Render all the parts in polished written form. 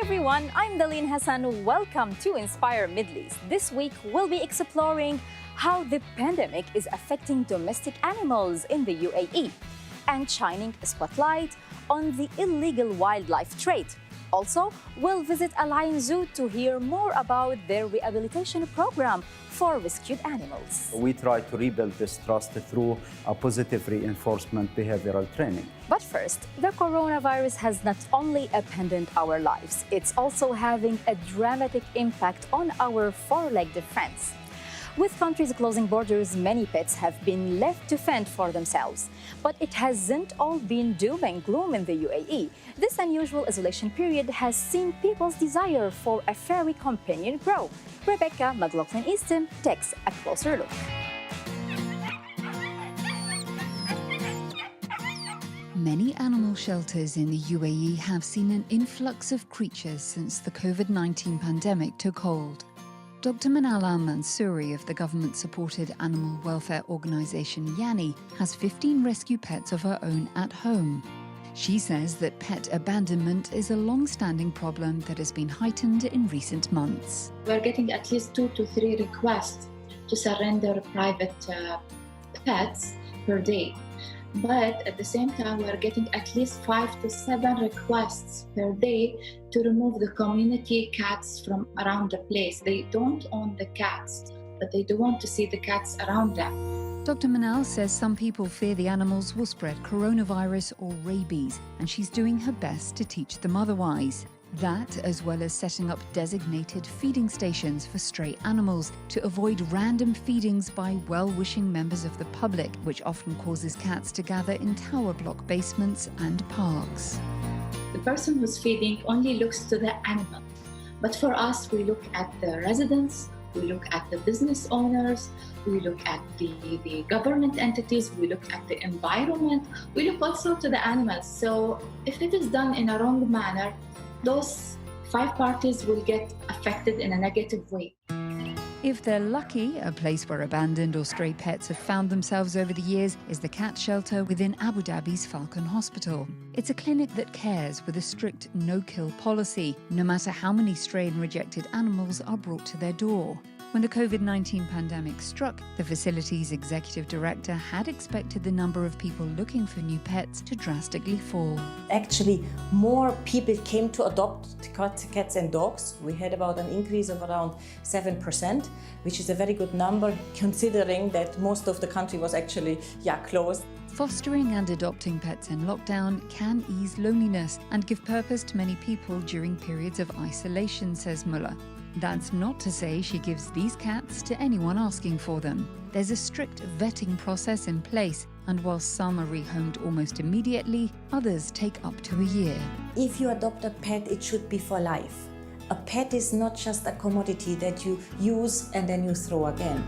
everyone, I'm Daleen Hassan. Welcome to Inspire Middle East. This week, we'll be exploring how the pandemic is affecting domestic animals in the UAE and shining a spotlight on the illegal wildlife trade. Also, we'll visit a lion zoo to hear more about their rehabilitation program for rescued animals. We try to rebuild this trust through a positive reinforcement behavioral training. But first, the coronavirus has not only upended our lives, it's also having a dramatic impact on our four-legged friends. With countries closing borders, many pets have been left to fend for themselves. But it hasn't all been doom and gloom in the UAE. This unusual isolation period has seen people's desire for a furry companion grow. Rebecca McLaughlin-Easton takes a closer look. Many animal shelters in the UAE have seen an influx of creatures since the COVID-19 pandemic took hold. Dr. Manal Mansouri of the government-supported animal welfare organisation Yanni has 15 rescue pets of her own at home. She says that pet abandonment is a long-standing problem that has been heightened in recent months. We're getting at least 2 to 3 requests to surrender private pets per day. But at the same time, we're getting at least 5 to 7 requests per day to remove the community cats from around the place. They don't own the cats, but they do want to see the cats around them. Dr. Manal says some people fear the animals will spread coronavirus or rabies, and she's doing her best to teach them otherwise. That, as well as setting up designated feeding stations for stray animals to avoid random feedings by well-wishing members of the public, which often causes cats to gather in tower block basements and parks. The person who's feeding only looks to the animal. But for us, we look at the residents, we look at the business owners, we look at the government entities, we look at the environment, we look also to the animals. So if it is done in a wrong manner, those 5 parties will get affected in a negative way. If they're lucky, a place where abandoned or stray pets have found themselves over the years is the cat shelter within Abu Dhabi's Falcon Hospital. It's a clinic that cares with a strict no-kill policy, no matter how many stray and rejected animals are brought to their door. When the COVID-19 pandemic struck, the facility's executive director had expected the number of people looking for new pets to drastically fall. Actually, more people came to adopt cats and dogs. We had about an increase of around 7%, which is a very good number considering that most of the country was actually closed. Fostering and adopting pets in lockdown can ease loneliness and give purpose to many people during periods of isolation, says Muller. That's not to say she gives these cats to anyone asking for them. There's a strict vetting process in place, and while some are rehomed almost immediately, others take up to a year. If you adopt a pet, it should be for life. A pet is not just a commodity that you use and then you throw again.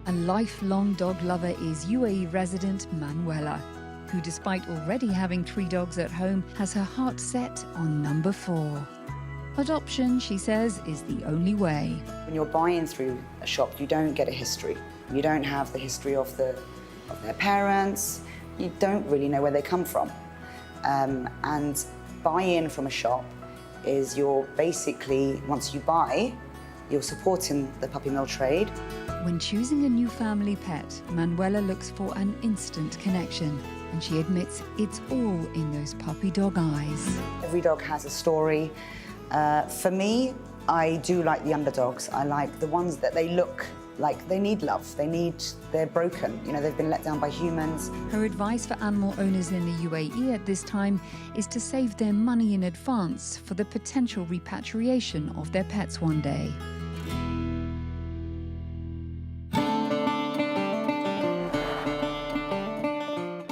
A lifelong dog lover is UAE resident Manuela, who despite already having 3 dogs at home, has her heart set on number 4. Adoption, she says, is the only way. When you're buying through a shop, you don't get a history. You don't have the history of their parents. You don't really know where they come from. And buying from a shop is you're basically, once you buy, you're supporting the puppy mill trade. When choosing a new family pet, Manuela looks for an instant connection, and she admits it's all in those puppy dog eyes. Every dog has a story. For me, I do like the underdogs. I like the ones that they look like they need love. They're broken. You know, they've been let down by humans. Her advice for animal owners in the UAE at this time is to save their money in advance for the potential repatriation of their pets one day.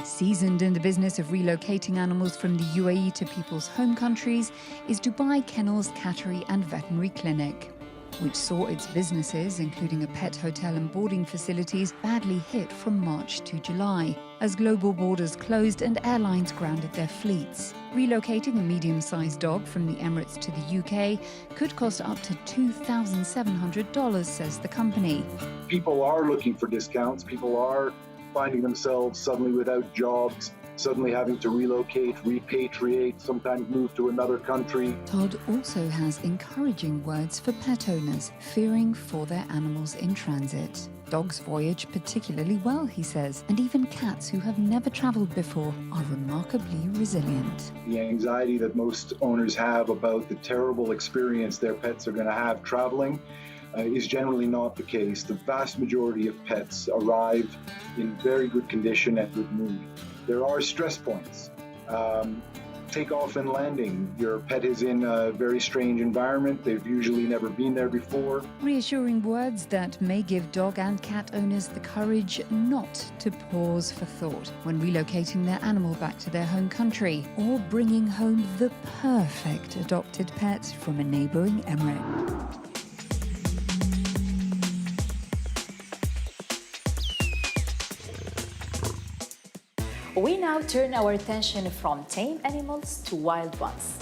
Seasoned in the business of relocating animals from the UAE to people's home countries is Dubai Kennels Cattery and Veterinary Clinic, which saw its businesses, including a pet hotel and boarding facilities, badly hit from March to July, as global borders closed and airlines grounded their fleets. Relocating a medium-sized dog from the Emirates to the UK could cost up to $2,700, says the company. People are looking for discounts. People are finding themselves suddenly without jobs, suddenly having to relocate, repatriate, sometimes move to another country. Todd also has encouraging words for pet owners fearing for their animals in transit. Dogs voyage particularly well, he says, and even cats who have never travelled before are remarkably resilient. The anxiety that most owners have about the terrible experience their pets are going to have traveling is generally not the case. The vast majority of pets arrive in very good condition and good mood. There are stress points. Takeoff and landing. Your pet is in a very strange environment. They've usually never been there before. Reassuring words that may give dog and cat owners the courage not to pause for thought when relocating their animal back to their home country or bringing home the perfect adopted pet from a neighbouring emirate. We now turn our attention from tame animals to wild ones.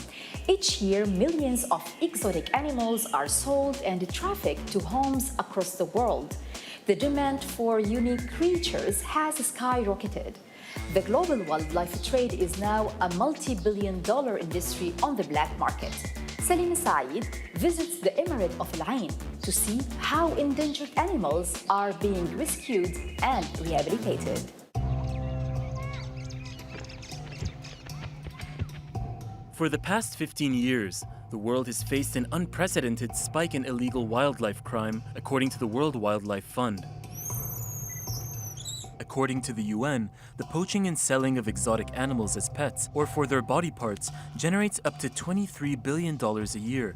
Each year, millions of exotic animals are sold and trafficked to homes across the world. The demand for unique creatures has skyrocketed. The global wildlife trade is now a multi-billion-dollar industry on the black market. Salim Saeed visits the Emirate of Al Ain to see how endangered animals are being rescued and rehabilitated. For the past 15 years, the world has faced an unprecedented spike in illegal wildlife crime, according to the World Wildlife Fund. According to the UN, the poaching and selling of exotic animals as pets or for their body parts generates up to $23 billion a year,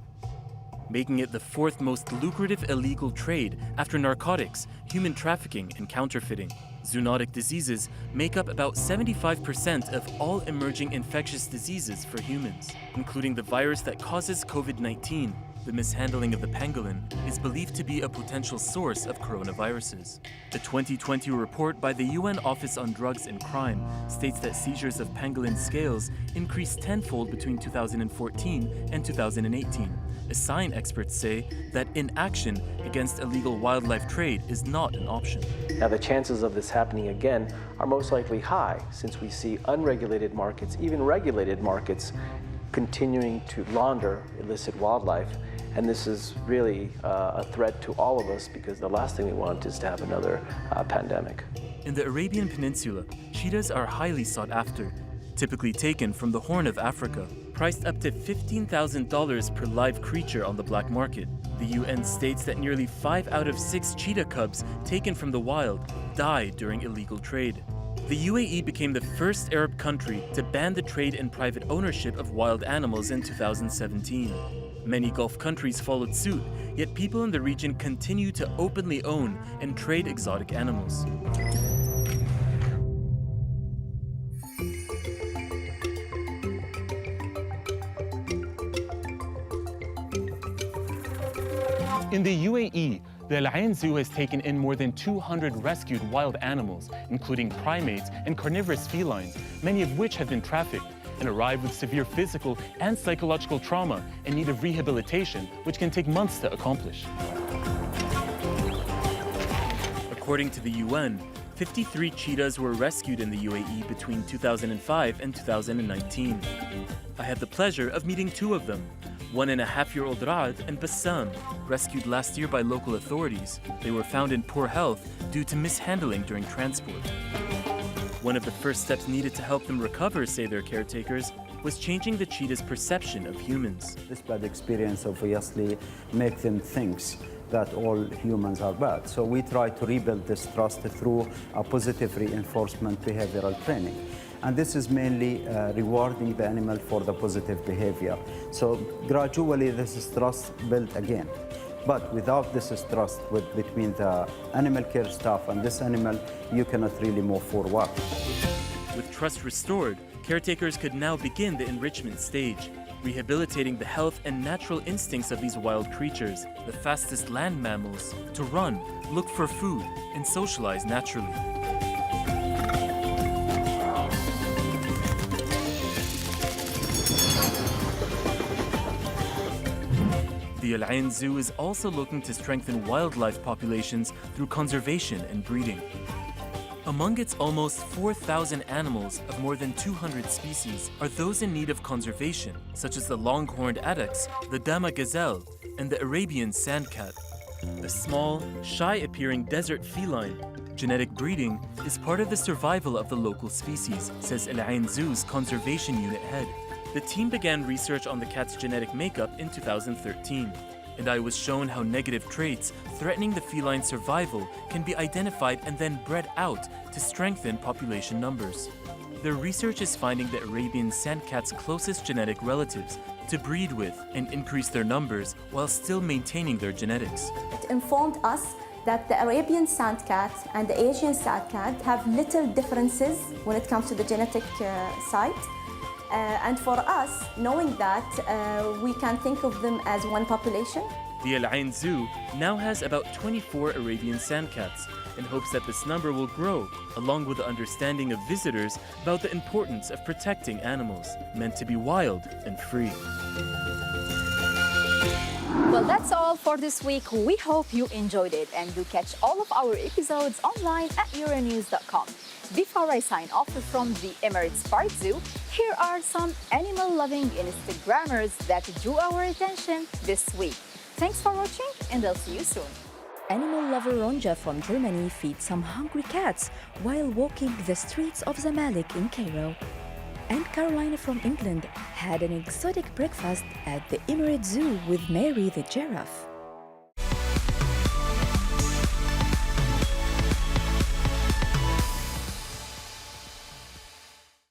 making it the fourth most lucrative illegal trade after narcotics, human trafficking, and counterfeiting. Zoonotic diseases make up about 75% of all emerging infectious diseases for humans, including the virus that causes COVID-19. The mishandling of the pangolin is believed to be a potential source of coronaviruses. The 2020 report by the UN Office on Drugs and Crime states that seizures of pangolin scales increased tenfold between 2014 and 2018, a sign experts say that inaction against illegal wildlife trade is not an option. Now, the chances of this happening again are most likely high, since we see unregulated markets, even regulated markets, continuing to launder illicit wildlife. And this is really a threat to all of us, because the last thing we want is to have another pandemic. In the Arabian Peninsula, cheetahs are highly sought after, typically taken from the Horn of Africa, priced up to $15,000 per live creature on the black market. The UN states that nearly 5 out of 6 cheetah cubs taken from the wild die during illegal trade. The UAE became the first Arab country to ban the trade and private ownership of wild animals in 2017. Many Gulf countries followed suit, yet people in the region continue to openly own and trade exotic animals. In the UAE, the Al Ain Zoo has taken in more than 200 rescued wild animals, including primates and carnivorous felines, many of which have been trafficked and arrive with severe physical and psychological trauma in need of rehabilitation, which can take months to accomplish. According to the UN, 53 cheetahs were rescued in the UAE between 2005 and 2019. I had the pleasure of meeting 2 of them, 1.5-year-old Ra'ad and Bassam, rescued last year by local authorities. They were found in poor health due to mishandling during transport. One of the first steps needed to help them recover, say their caretakers, was changing the cheetah's perception of humans. This bad experience obviously makes them think that all humans are bad. So we try to rebuild this trust through a positive reinforcement behavioral training. And this is mainly rewarding the animal for the positive behavior. So gradually this is trust built again. But without this trust between the animal care staff and this animal, you cannot really move forward. With trust restored, caretakers could now begin the enrichment stage, rehabilitating the health and natural instincts of these wild creatures, the fastest land mammals, to run, look for food, and socialize naturally. The Al Ain Zoo is also looking to strengthen wildlife populations through conservation and breeding. A Among its almost 4,000 animals of more than 200 species are those in need of conservation, such as the long-horned addax, the dama gazelle, and the Arabian sandcat. A small, shy-appearing desert feline, genetic breeding is part of the survival of the local species, says Al Ain Zoo's conservation unit head. The team began research on the cat's genetic makeup in 2013, and I was shown how negative traits threatening the feline survival can be identified and then bred out to strengthen population numbers. Their research is finding the Arabian sandcat's closest genetic relatives to breed with and increase their numbers while still maintaining their genetics. It informed us that the Arabian sandcat and the Asian sandcat have little differences when it comes to the genetic side. And for us, knowing that, we can think of them as one population. The Al Ain Zoo now has about 24 Arabian sandcats and hopes that this number will grow, along with the understanding of visitors about the importance of protecting animals meant to be wild and free. Well, that's all for this week. We hope you enjoyed it and you catch all of our episodes online at Euronews.com. Before I sign off from the Emirates Park Zoo, here are some animal-loving Instagrammers that drew our attention this week. Thanks for watching, and I'll see you soon. Animal lover Ronja from Germany feeds some hungry cats while walking the streets of Zamalek in Cairo. And Carolina from England had an exotic breakfast at the Emirates Zoo with Mary the giraffe.